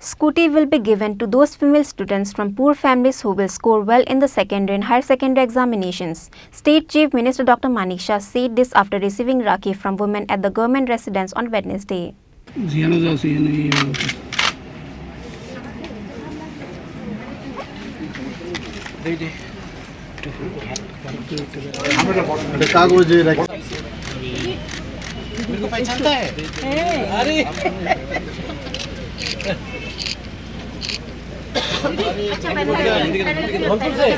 Scooty will be given to those female students from poor families who will score well in the secondary and higher secondary examinations. State Chief Minister Dr. Manik Saha said this after receiving Rakhi from women at the government residence on Wednesday.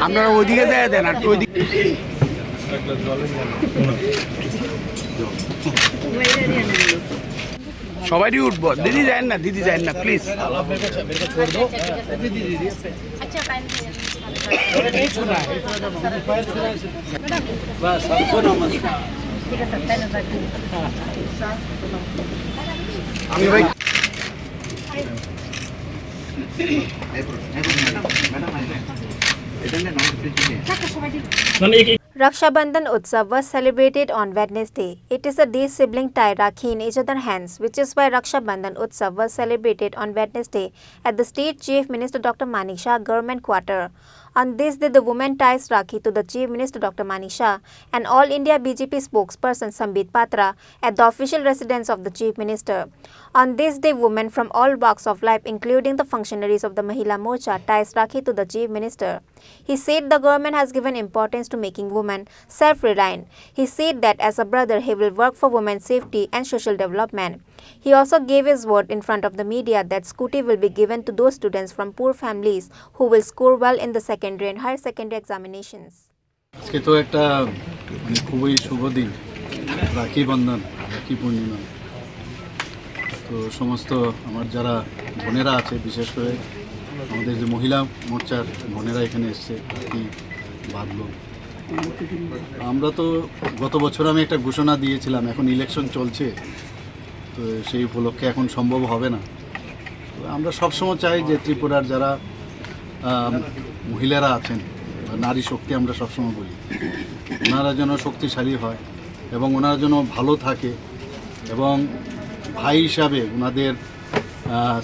আপনারা ওইদিকে যায় দেন আর ওইদিকে সবাই উঠবো দিদি যায় না please আমি ভাই Raksha Bandhan Utsav was celebrated on Wednesday. It is a day siblings tie Rakhi in each other's hands, which is why Raksha Bandhan Utsav was celebrated on Wednesday at the State Chief Minister Dr. Manik Saha government quarter. On this day, the woman ties Rakhi to the Chief Minister Dr. Manik Saha and All India BJP spokesperson Sambit Patra at the official residence of the Chief Minister. On this day, women from all walks of life, including the functionaries of the Mahila Morcha, ties Rakhi to the Chief Minister. He said the government has given importance to making women self-reliant. He said that as a brother, he will work for women's safety and social development. He also gave his word in front of the media that Scooty will be given to those students from poor families who will score well in the secondary and higher secondary examinations. আজকে তো একটা খুবই শুভ দিন, রাখি বন্ধন, রাখি পূর্ণিমা। তো সমস্ত আমার যারা বোনেরা আছে, বিশেষ করে আমাদের যে মহিলা মোর্চার বোনেরা এখানে এসছে, রাখি বাঁধল। আমরা তো গত বছর আমি একটা ঘোষণা দিয়েছিলাম, এখন ইলেকশন চলছে, তো সেই উপলক্ষে এখন সম্ভব হবে না। তো আমরা সবসময় চাই যে ত্রিপুরার যারা মহিলারা আছেন, নারী শক্তি আমরা সবসময় বলি, ওনারা যেন শক্তিশালী হয় এবং ওনারা যেন ভালো থাকে এবং ভাই হিসাবে ওনাদের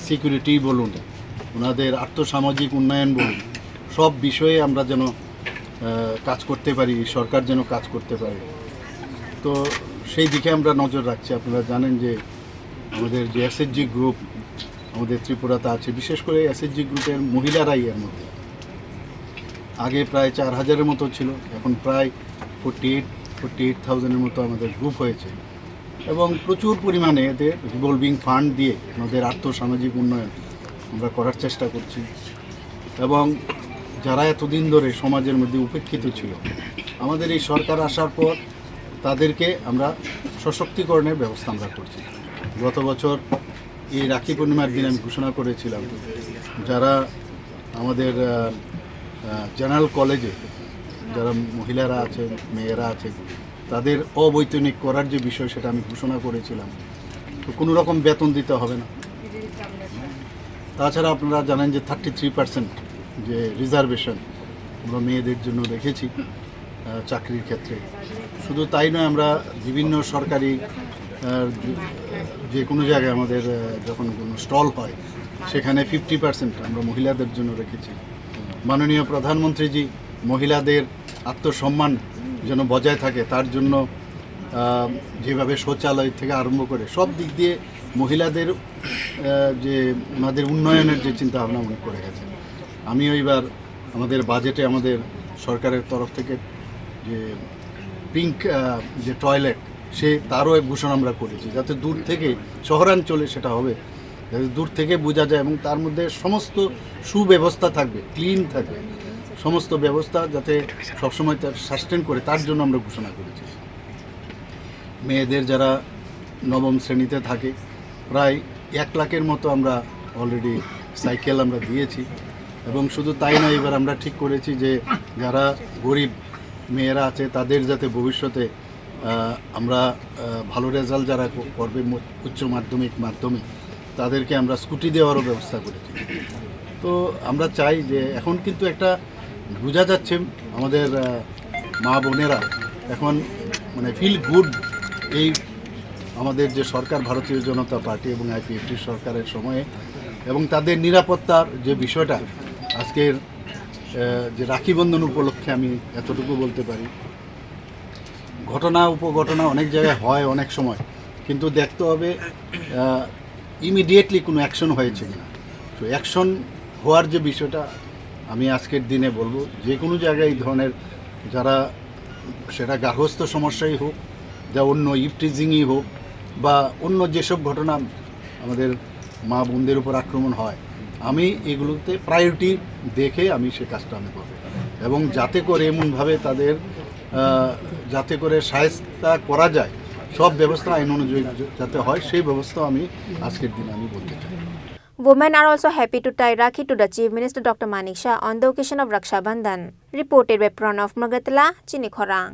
সিকিউরিটি বলুন, ওনাদের আর্থসামাজিক উন্নয়ন বলুন, সব বিষয়ে আমরা যেন কাজ করতে পারি, সরকার যেন কাজ করতে পারে। তো সেই দিকে আমরা নজর রাখছি। আপনারা জানেন যে আমাদের যে এসএসজি গ্রুপ আমাদের ত্রিপুরাতে আছে, বিশেষ করে এসএসজি গ্রুপের মহিলারাই এর মধ্যে। আগে প্রায় 4000-এর মতো ছিল, এখন প্রায় 48,000-এর মতো আমাদের গ্রুপ হয়েছে এবং প্রচুর পরিমাণে এদের রিভলভিং ফান্ড দিয়ে আমাদের আর্থসামাজিক উন্নয়ন আমরা করার চেষ্টা করছি এবং যারা এতদিন ধরে সমাজের মধ্যে উপেক্ষিত ছিল, আমাদের এই সরকার আসার পর তাদেরকে আমরা সশক্তিকরণের ব্যবস্থা আমরা করছি। গত বছর এই রাখি পূর্ণিমার দিন আমি ঘোষণা করেছিলাম যারা আমাদের জেনারেল কলেজে যারা মহিলারা আছে, মেয়েরা আছে, তাদের অবৈতনিক করার যে বিষয় সেটা আমি ঘোষণা করেছিলাম। তো কোনো রকম বেতন দিতে হবে না। তাছাড়া আপনারা জানেন যে 33% যে রিজার্ভেশন আমরা মেয়েদের জন্য রেখেছি চাকরির ক্ষেত্রে। শুধু তাই নয়, আমরা বিভিন্ন সরকারি যে কোনো জায়গায় আমাদের যখন কোনো স্টল হয় সেখানে 50% আমরা মহিলাদের জন্য রেখেছি। মাননীয় প্রধানমন্ত্রীজি মহিলাদের আত্মসম্মান যেন বজায় থাকে তার জন্য যেভাবে শৌচালয় থেকে আরম্ভ করে সব দিক দিয়ে মহিলাদের যে ওনাদের উন্নয়নের যে চিন্তাভাবনা উনি করে গেছেন। আমিও এবার আমাদের বাজেটে আমাদের সরকারের তরফ থেকে যে পিঙ্ক যে টয়লেট তারও এক ঘোষণা আমরা করেছি, যাতে দূর থেকে শহরাঞ্চলে সেটা হবে, যাতে দূর থেকে বোঝা যায় এবং তার মধ্যে সমস্ত সুব্যবস্থা থাকবে, ক্লিন থাকবে, সমস্ত ব্যবস্থা যাতে সবসময় তার সাস্টেন করে, তার জন্য আমরা ঘোষণা করেছি। মেয়েদের যারা নবম শ্রেণীতে থাকে প্রায় 1 লাখের মতো আমরা অলরেডি সাইকেল আমরা দিয়েছি এবং শুধু তাই নয়, এবার আমরা ঠিক করেছি যে যারা গরিব মেয়েরা আছে তাদের যাতে ভবিষ্যতে আমরা ভালো রেজাল্ট যারা করবে উচ্চ মাধ্যমিক তাদেরকে আমরা স্কুটি দেওয়ারও ব্যবস্থা করেছি। তো আমরা চাই যে এখন কিন্তু একটা বোঝা যাচ্ছে আমাদের মা বোনেরা এখন মানে ফিল গুড। এই আমাদের যে সরকার ভারতীয় জনতা পার্টি এবং আইপিএফটি সরকারের সময়ে এবং তাদের নিরাপত্তার যে বিষয়টা আজকের যে রাখি বন্ধন উপলক্ষে আমি এতটুকু বলতে পারি, ঘটনা উপঘটনা অনেক জায়গায় হয় অনেক সময়, কিন্তু দেখতে হবে ইমিডিয়েটলি কোনো অ্যাকশন হয়েছে কিনা। তো অ্যাকশন হওয়ার যে বিষয়টা আমি আজকের দিনে বলবো, যে কোনো জায়গায় এই ধরনের যারা, সেটা গার্হস্থ্য সমস্যাই হোক, যা অন্য ইভটিজিংই হোক, বা অন্য যেসব ঘটনা আমাদের মা বোনদের উপর আক্রমণ হয়, আমি এগুলোতে প্রায়োরিটি দেখে আমি সে কাজটা আমি করব, এবং যাতে করে এমনভাবে তাদের যাতে করে শায়েস্তা করা যায়, সব ব্যবস্থা আইন অনুযায়ী যাতে হয়, সেই ব্যবস্থা আমি আজকের দিনে আমি বলতে চাই। Women are also happy to tie Rakhi to the Chief Minister Dr. Manik Saha on the occasion of Raksha Bandhan. Reported by Pranav Magatla, Chini Khorang.